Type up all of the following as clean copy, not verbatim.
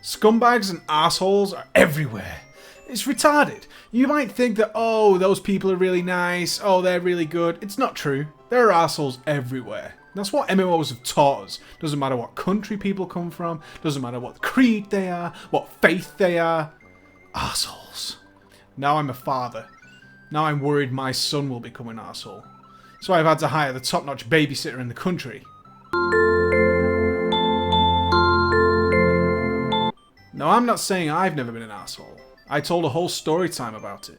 Scumbags and assholes are everywhere. It's retarded. You might think that, oh, those people are really nice, oh, they're really good. It's not true. There are assholes everywhere. That's what MMOs have taught us. Doesn't matter what country people come from, doesn't matter what creed they are, what faith they are. Assholes. Now I'm a father. Now I'm worried my son will become an asshole. So I've had to hire the top-notch babysitter in the country. Now I'm not saying I've never been an asshole. I told a whole story time about it.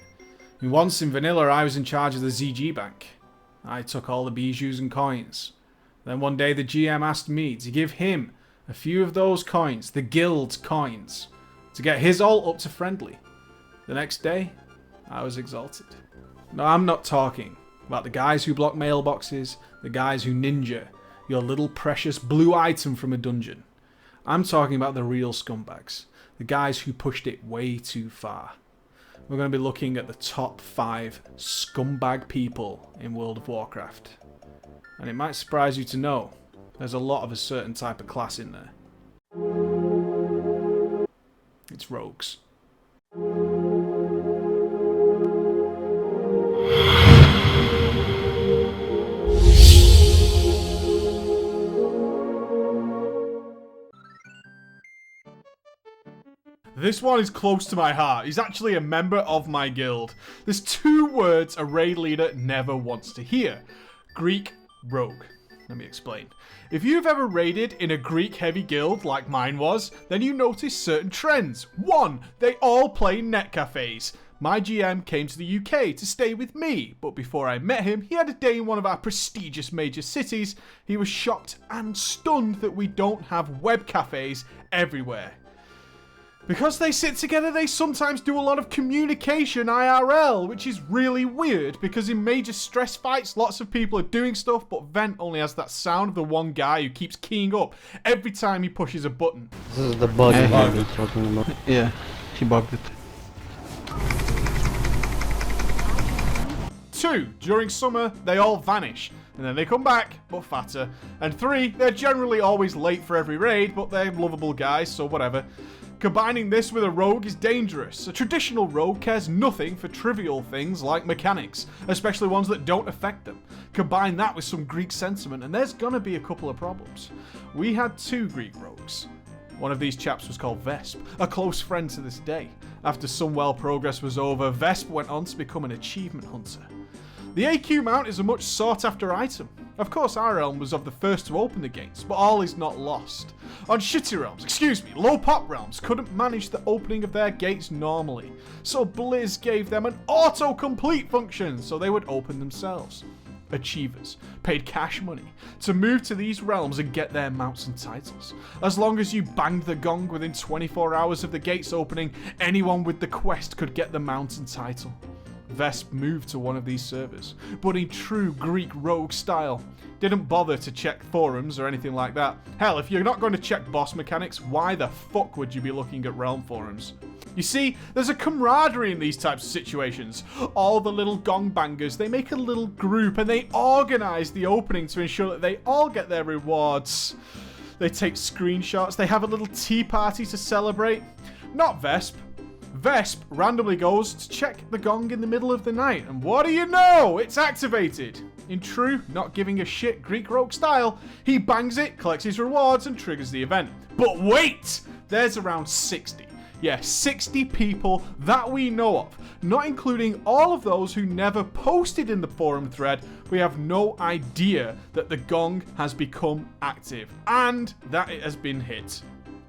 And once in vanilla I was in charge of the ZG Bank. I took all the bijous and coins. Then one day the GM asked me to give him a few of those coins, the guild coins, to get his all up to friendly. The next day, I was exalted. No, I'm not talking about the guys who block mailboxes, the guys who ninja your little precious blue item from a dungeon. I'm talking about the real scumbags, the guys who pushed it way too far. We're going to be looking at the top 5 scumbag people in World of Warcraft. And it might surprise you to know, there's a lot of a certain type of class in there. It's rogues. This one is close to my heart. He's actually a member of my guild. There's 2 words a raid leader never wants to hear. Greek rogue. Let me explain. If you've ever raided in a Greek-heavy guild like mine was, then you notice certain trends. 1. They all play net cafes. My GM came to the UK to stay with me, but before I met him, he had a day in one of our prestigious major cities. He was shocked and stunned that we don't have web cafes everywhere. Because they sit together, they sometimes do a lot of communication IRL, which is really weird, because in major stress fights, lots of people are doing stuff, but Vent only has that sound of the one guy who keeps keying up every time he pushes a button. This is the bug you're talking about. Yeah, he bugged it. 2, during summer, they all vanish, and then they come back, but fatter. And 3, they're generally always late for every raid, but they're lovable guys, so whatever. Combining this with a rogue is dangerous. A traditional rogue cares nothing for trivial things like mechanics, especially ones that don't affect them. Combine that with some Greek sentiment and there's gonna be a couple of problems. We had 2 Greek rogues. One of these chaps was called Vesp, a close friend to this day. After some progress was over, Vesp went on to become an achievement hunter. The AQ mount is a much sought after item. Of course our realm was of the first to open the gates, but all is not lost. On shitty realms, low pop realms couldn't manage the opening of their gates normally, so Blizz gave them an auto-complete function so they would open themselves. Achievers paid cash money to move to these realms and get their mounts and titles. As long as you banged the gong within 24 hours of the gates opening, anyone with the quest could get the mount and title. Vesp moved to one of these servers, but in true Greek rogue style. Didn't bother to check forums or anything like that. Hell, if you're not going to check boss mechanics, why the fuck would you be looking at realm forums? You see, there's a camaraderie in these types of situations. All the little gong bangers, they make a little group and they organise the opening to ensure that they all get their rewards. They take screenshots, they have a little tea party to celebrate. Not Vesp. Vesp randomly goes to check the gong in the middle of the night, and what do you know? It's activated. In true, not giving a shit Greek rogue style, he bangs it, collects his rewards, and triggers the event. But wait! There's around 60. Yeah, 60 people that we know of, not including all of those who never posted in the forum thread. We have no idea that the gong has become active, and that it has been hit.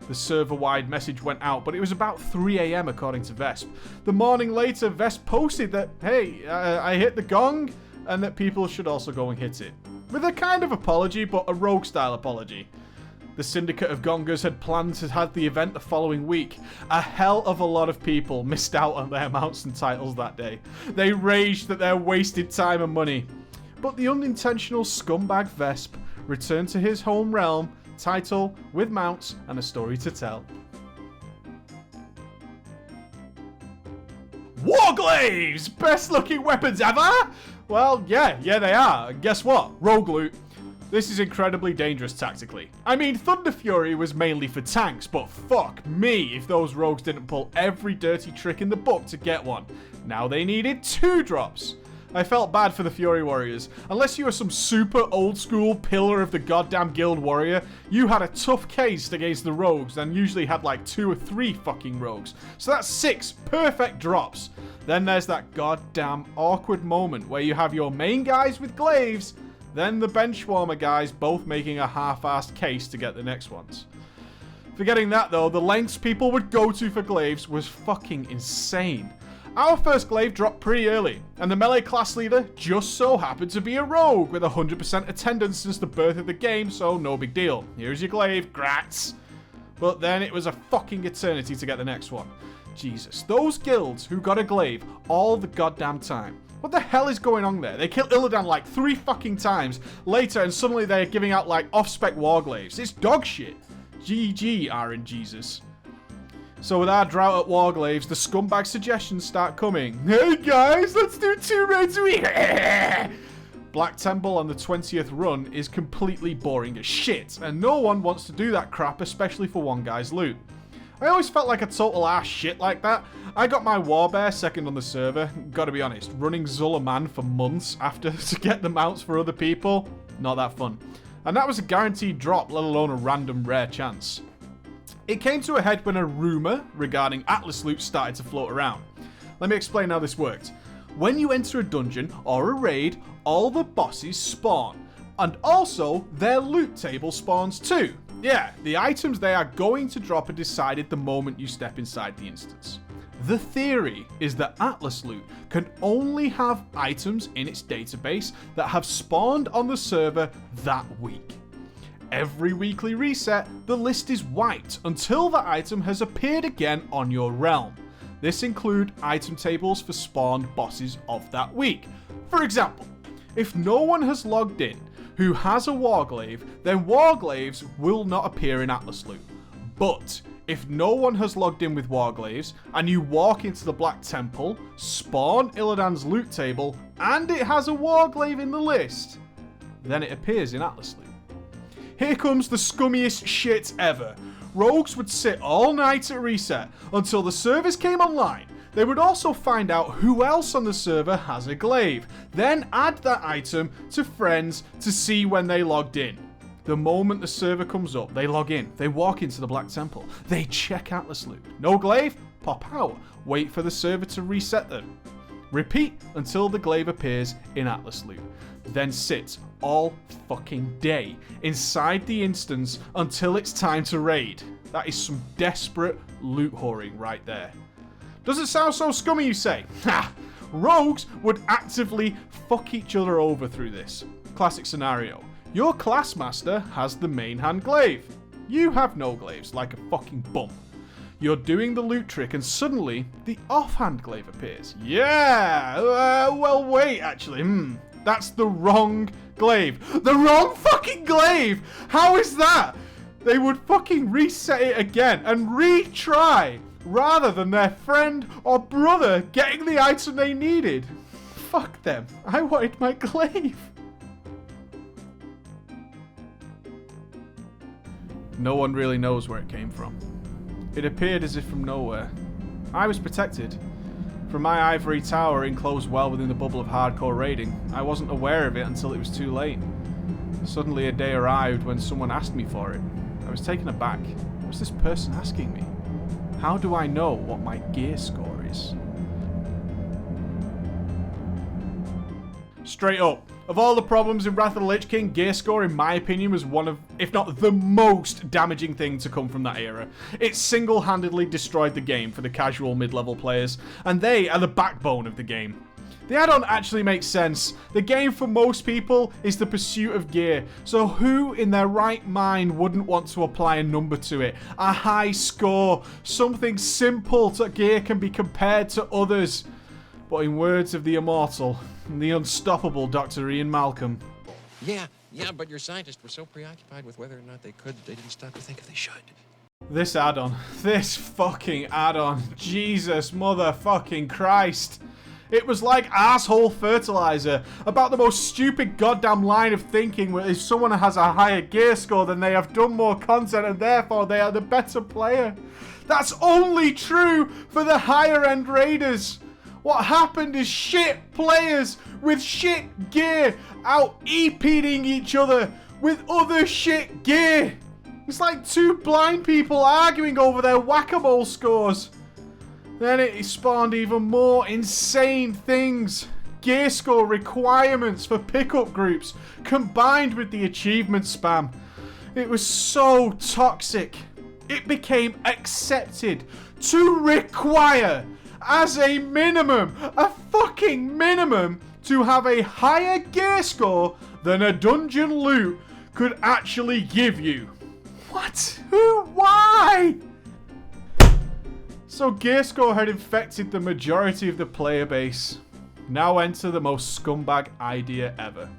The server-wide message went out, but it was about 3 AM according to Vesp. The morning later, Vesp posted that, hey, I hit the gong, and that people should also go and hit it. With a kind of apology, but a rogue-style apology. The Syndicate of Gongers had planned to have the event the following week. A hell of a lot of people missed out on their mounts and titles that day. They raged at their wasted time and money. But the unintentional scumbag Vesp returned to his home realm, title with mounts and a story to tell. Warglaives! Best looking weapons ever? Well, yeah they are. And guess what? Rogue loot. This is incredibly dangerous tactically. I mean, Thunder Fury was mainly for tanks, but fuck me if those rogues didn't pull every dirty trick in the book to get one. Now they needed 2 drops. I felt bad for the Fury Warriors. Unless you were some super old school pillar of the goddamn guild warrior, you had a tough case against the rogues and usually had like 2 or 3 fucking rogues. So that's 6 perfect drops. Then there's that goddamn awkward moment where you have your main guys with glaives, then the benchwarmer guys both making a half-assed case to get the next ones. Forgetting that though, the lengths people would go to for glaives was fucking insane. Our first glaive dropped pretty early, and the melee class leader just so happened to be a rogue with 100% attendance since the birth of the game, so no big deal. Here's your glaive, grats. But then it was a fucking eternity to get the next one. Jesus, those guilds who got a glaive all the goddamn time. What the hell is going on there? They killed Illidan like 3 fucking times later and suddenly they're giving out like off-spec warglaives. It's dog shit. GG, RNGesus. So with our drought at warglaives, the scumbag suggestions start coming. Hey guys, let's do 2 raids a week. Black Temple on the 20th run is completely boring as shit, and no one wants to do that crap, especially for one guy's loot. I always felt like a total ass shit like that. I got my Warbear second on the server. Gotta be honest, running Zulaman for months after to get the mounts for other people, not that fun. And that was a guaranteed drop, let alone a random rare chance. It came to a head when a rumour regarding Atlas loot started to float around. Let me explain how this worked. When you enter a dungeon or a raid, all the bosses spawn. And also, their loot table spawns too. Yeah, the items they are going to drop are decided the moment you step inside the instance. The theory is that Atlas loot can only have items in its database that have spawned on the server that week. Every weekly reset, the list is wiped until the item has appeared again on your realm. This includes item tables for spawned bosses of that week. For example, if no one has logged in who has a Warglaive, then Warglaives will not appear in Atlas loot. But if no one has logged in with Warglaives, and you walk into the Black Temple, spawn Illidan's loot table, and it has a Warglaive in the list, then it appears in Atlas loot. Here comes the scummiest shit ever. Rogues would sit all night at reset until the servers came online. They would also find out who else on the server has a glaive, then add that item to friends to see when they logged in. The moment the server comes up, they log in, they walk into the Black Temple, they check Atlas loot. No glaive? Pop out. Wait for the server to reset them. Repeat until the glaive appears in Atlas loot. Then sit all fucking day inside the instance until it's time to raid. That is some desperate loot whoring right there. Does it sound so scummy, you say? Ha! Rogues would actively fuck each other over through this. Classic scenario. Your class master has the main hand glaive. You have no glaives, like a fucking bum. You're doing the loot trick and suddenly the offhand glaive appears. Yeah! Well, wait, actually. That's the wrong glaive. The wrong fucking glaive! How is that? They would fucking reset it again and retry, rather than their friend or brother getting the item they needed. Fuck them. I wanted my glaive. No one really knows where it came from. It appeared as if from nowhere. I was protected. From my ivory tower enclosed well within the bubble of hardcore raiding, I wasn't aware of it until it was too late. Suddenly a day arrived when someone asked me for it. I was taken aback. What was this person asking me? How do I know what my gear score is? Straight up, of all the problems in Wrath of the Lich King, gear score in my opinion was one of, if not the most damaging thing to come from that era. It single-handedly destroyed the game for the casual mid-level players, and they are the backbone of the game. The add-on actually makes sense. The game for most people is the pursuit of gear, so who in their right mind wouldn't want to apply a number to it? A high score, something simple so gear can be compared to others. But in words of the immortal, the unstoppable Dr. Ian Malcolm. Yeah, but your scientists were so preoccupied with whether or not they could, they didn't stop to think if they should. This add-on. This fucking add-on. Jesus motherfucking Christ. It was like asshole fertilizer about the most stupid goddamn line of thinking where if someone has a higher gear score then they have done more content and therefore they are the better player. That's only true for the higher end raiders. What happened is shit players with shit gear out EPing each other with other shit gear. It's like two blind people arguing over their whack-a-mole scores. Then it spawned even more insane things. Gear score requirements for pickup groups combined with the achievement spam. It was so toxic. It became accepted to require, as a minimum, a fucking minimum, to have a higher gear score than a dungeon loot could actually give you. What? Who? Why? So gear score had infected the majority of the player base. Now enter the most scumbag idea ever.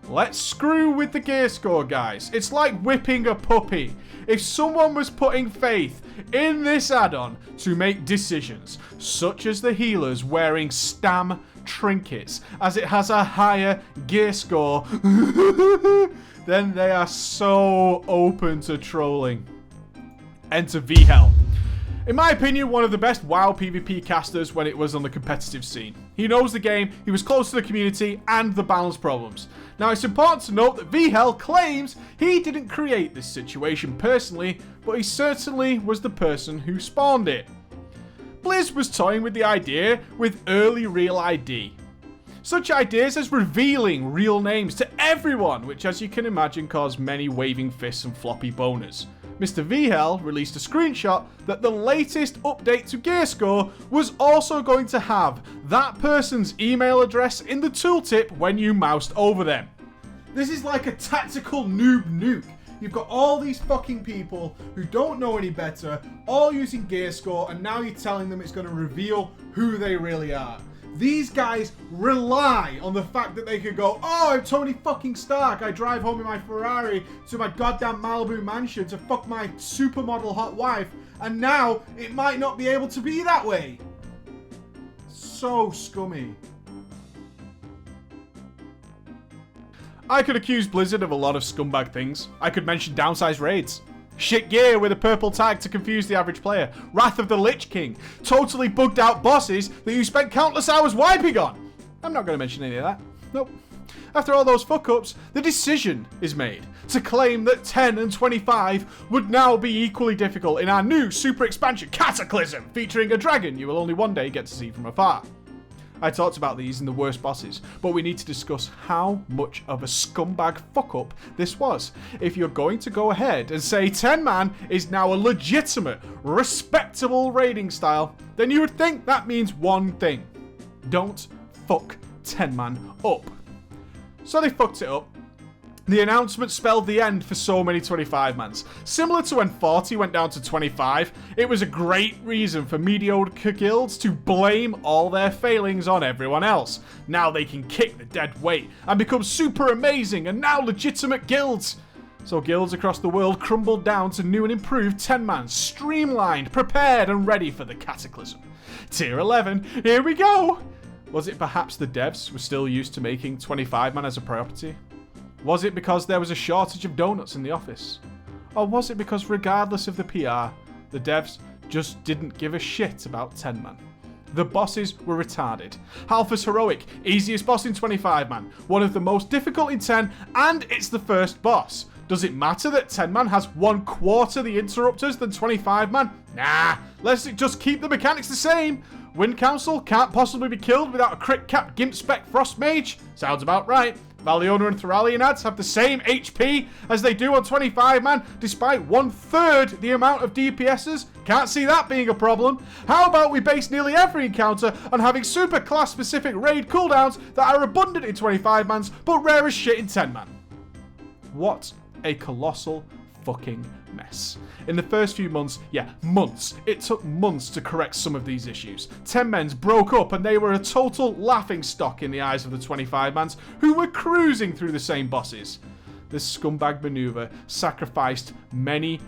Let's screw with the gear score, guys. It's like whipping a puppy. If someone was putting faith in this add-on to make decisions, such as the healers wearing stam trinkets, as it has a higher gear score, then they are so open to trolling. Enter VHel. In my opinion, one of the best WoW PvP casters when it was on the competitive scene. He knows the game, he was close to the community, and the balance problems. Now, it's important to note that VHel claims he didn't create this situation personally, but he certainly was the person who spawned it. Blizz was toying with the idea with early real ID. Such ideas as revealing real names to everyone, which as you can imagine caused many waving fists and floppy boners. Mr. VHel released a screenshot that the latest update to Gear Score was also going to have that person's email address in the tooltip when you moused over them. This is like a tactical noob nuke. You've got all these fucking people who don't know any better, all using Gear Score, and now you're telling them it's going to reveal who they really are. These guys rely on the fact that they could go, oh, I'm Tony fucking Stark. I drive home in my Ferrari to my goddamn Malibu mansion to fuck my supermodel hot wife. And now it might not be able to be that way. So scummy. I could accuse Blizzard of a lot of scumbag things. I could mention downsized raids. Shit gear with a purple tag to confuse the average player. Wrath of the Lich King. Totally bugged out bosses that you spent countless hours wiping on. I'm not going to mention any of that. Nope. After all those fuck-ups, the decision is made to claim that 10 and 25 would now be equally difficult in our new super expansion Cataclysm, featuring a dragon you will only one day get to see from afar. I talked about these in the worst bosses, but we need to discuss how much of a scumbag fuck-up this was. If you're going to go ahead and say 10-man is now a legitimate, respectable raiding style, then you would think that means one thing. Don't fuck 10-man up. So they fucked it up. The announcement spelled the end for so many 25-mans. Similar to when 40 went down to 25, it was a great reason for mediocre guilds to blame all their failings on everyone else. Now they can kick the dead weight and become super amazing and now legitimate guilds. So guilds across the world crumbled down to new and improved 10-man, streamlined, prepared and ready for the Cataclysm. Tier 11, here we go! Was it perhaps the devs were still used to making 25-man as a priority? Was it because there was a shortage of donuts in the office? Or was it because regardless of the PR, the devs just didn't give a shit about 10-man? The bosses were retarded. Halphus Heroic, easiest boss in 25-man, one of the most difficult in 10, and it's the first boss. Does it matter that 10-man has 1/4 the interrupters than 25-man? Nah, let's just keep the mechanics the same. Wind Council can't possibly be killed without a crit cap Gimp Spec Frost Mage. Sounds about right. Valiona and Thoralion ads have the same HP as they do on 25-man, despite 1/3 the amount of DPSs. Can't see that being a problem. How about we base nearly every encounter on having super class specific raid cooldowns that are abundant in 25-mans, but rare as shit in 10-man? What a colossal fucking mess. In the first few months, it took months to correct some of these issues. 10-mans broke up and they were a total laughing stock in the eyes of the 25-mans who were cruising through the same bosses. This scumbag maneuver sacrificed many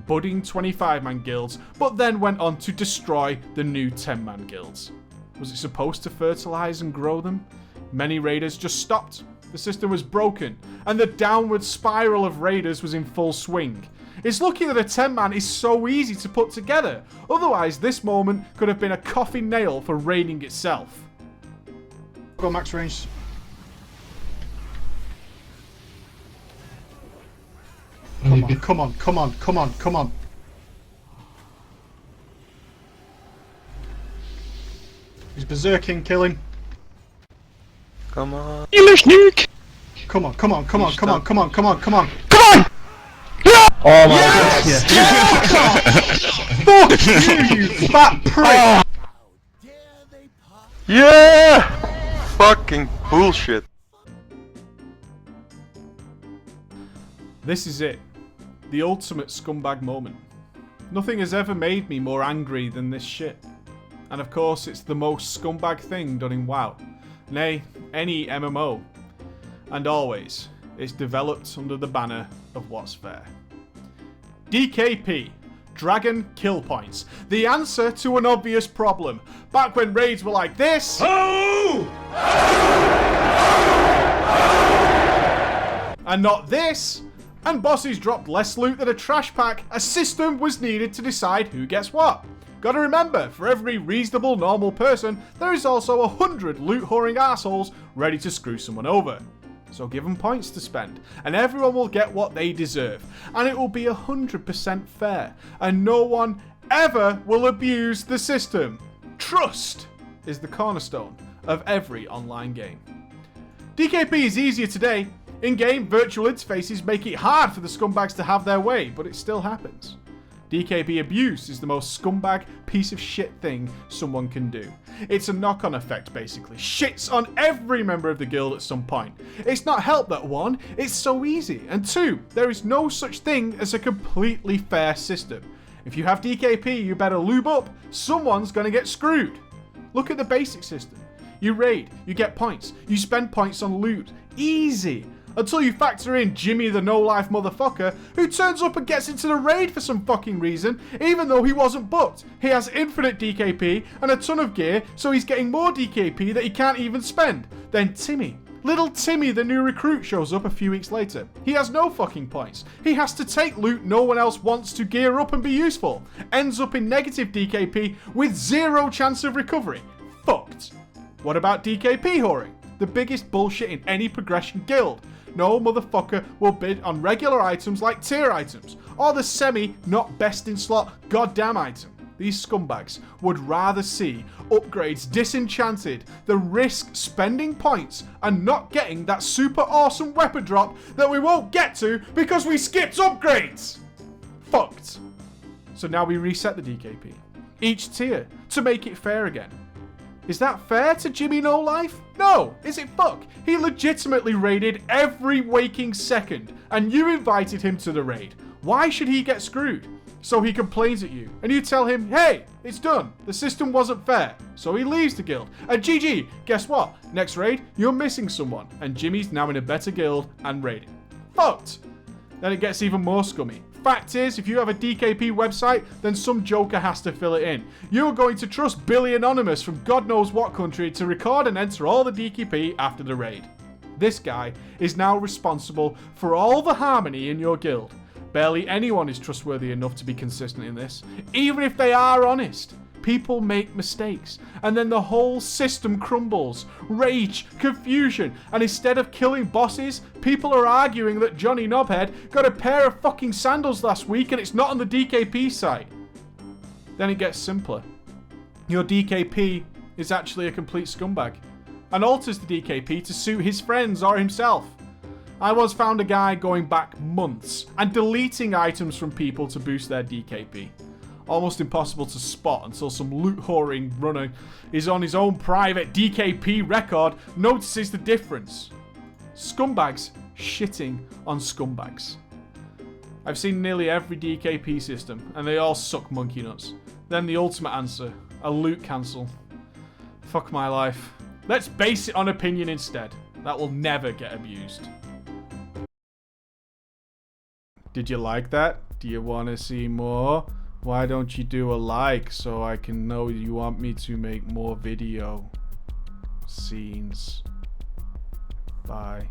budding 25-man guilds, but then went on to destroy the new 10-man guilds. Was it supposed to fertilize and grow them? Many raiders just stopped. The system was broken, and the downward spiral of raiders was in full swing. It's lucky that a 10-man is so easy to put together. Otherwise, this moment could have been a coffin nail for raiding itself. Go max range. Come on, come on, come on, come on, come on. He's berserking, kill him. Come on. Come on, come on, come on, come on, come on, come on, come on. Oh my god. Fuck you fat prick! Yeah! Fucking bullshit. This is it. The ultimate scumbag moment. Nothing has ever made me more angry than this shit. And of course, it's the most scumbag thing done in WoW. Nay, any MMO. And always, it's developed under the banner of what's fair. DKP. Dragon Kill Points. The answer to an obvious problem. Back when raids were like this. Oh! And not this. And bosses dropped less loot than a trash pack. A system was needed to decide who gets what. Gotta remember, for every reasonable normal person, there is also 100 loot whoring assholes ready to screw someone over. So give them points to spend, and everyone will get what they deserve, and it will be 100% fair, and no one ever will abuse the system. Trust is the cornerstone of every online game. DKP is easier today. In-game virtual interfaces make it hard for the scumbags to have their way, but it still happens. DKP abuse is the most scumbag piece of shit thing someone can do. It's a knock-on effect, basically. Shits on every member of the guild at some point. It's not helped that 1, it's so easy, and 2, there is no such thing as a completely fair system. If you have DKP, you better lube up. Someone's gonna get screwed. Look at the basic system. You raid, you get points, you spend points on loot. Easy. Until you factor in Jimmy the no-life motherfucker who turns up and gets into the raid for some fucking reason, even though he wasn't booked. He has infinite DKP and a ton of gear, so he's getting more DKP that he can't even spend. Then Timmy. Little Timmy, the new recruit, shows up a few weeks later. He has no fucking points. He has to take loot no one else wants to gear up and be useful. Ends up in negative DKP with 0 chance of recovery. Fucked. What about DKP whoring? The biggest bullshit in any progression guild. No motherfucker will bid on regular items like tier items, or the not best in slot goddamn item. These scumbags would rather see upgrades disenchanted than risk spending points and not getting that super awesome weapon drop that we won't get to because we skipped upgrades. Fucked. So now we reset the DKP. Each tier to make it fair again. Is that fair to Jimmy No Life? No. Is it fuck? He legitimately raided every waking second, and you invited him to the raid. Why should he get screwed? So he complains at you, and you tell him, hey, it's done. The system wasn't fair. So he leaves the guild. And GG, guess what? Next raid, you're missing someone, and Jimmy's now in a better guild and raiding. Fucked. Then it gets even more scummy. Fact is, if you have a DKP website, then some joker has to fill it in. You're going to trust Billy Anonymous from God knows what country to record and enter all the DKP after the raid. This guy is now responsible for all the harmony in your guild. Barely anyone is trustworthy enough to be consistent in this, even if they are honest. People make mistakes, and then the whole system crumbles. Rage, confusion, and instead of killing bosses, people are arguing that Johnny Knobhead got a pair of fucking sandals last week and it's not on the DKP site. Then it gets simpler. Your DKP is actually a complete scumbag, and alters the DKP to suit his friends or himself. I once found a guy going back months and deleting items from people to boost their DKP. Almost impossible to spot until some loot whoring runner is on his own private DKP record notices the difference. Scumbags shitting on scumbags. I've seen nearly every DKP system and they all suck monkey nuts. Then the ultimate answer, a loot cancel. Fuck my life. Let's base it on opinion instead. That will never get abused. Did you like that? Do you want to see more? Why don't you do a like so I can know you want me to make more video scenes? Bye.